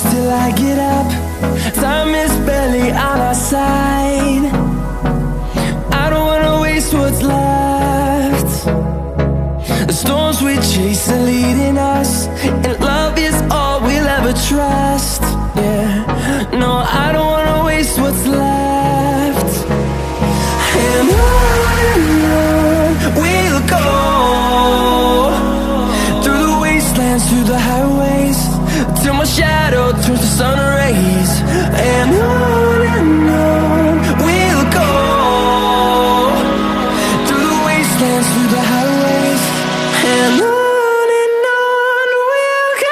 till I get up. Time is barely on our side. I don't wanna waste what's left. The storms we chase are leading us, and love is all we'll ever trust. Yeah, no, I don't wanna waste what's left. And on we'll go, through the wastelands, through the highways, till my shadow turns to sun rays. And on we'll go, through the wastelands, through the highways, and on we'll go.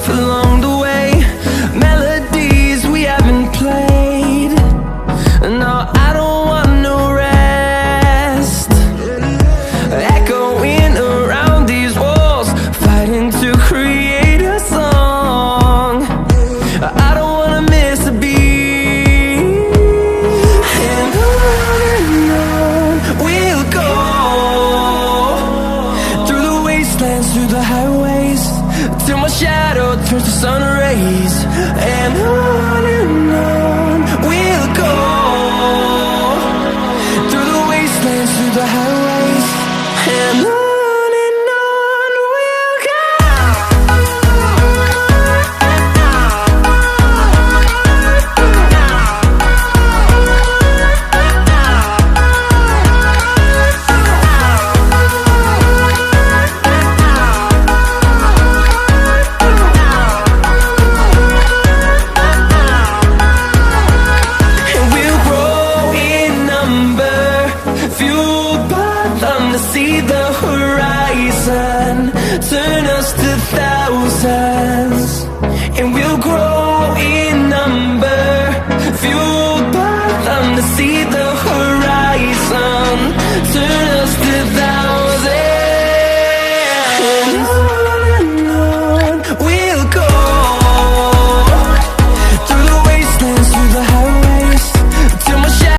Along the way, melodies we haven't played. No, I don't want no rest. Echoing around these walls, fighting to create a song. I don't wanna miss a beat. And on we'll go, through the wastelands, through the highways, till my shadow turns to sun rays. And on we'll go, through the wastelands, through the highways.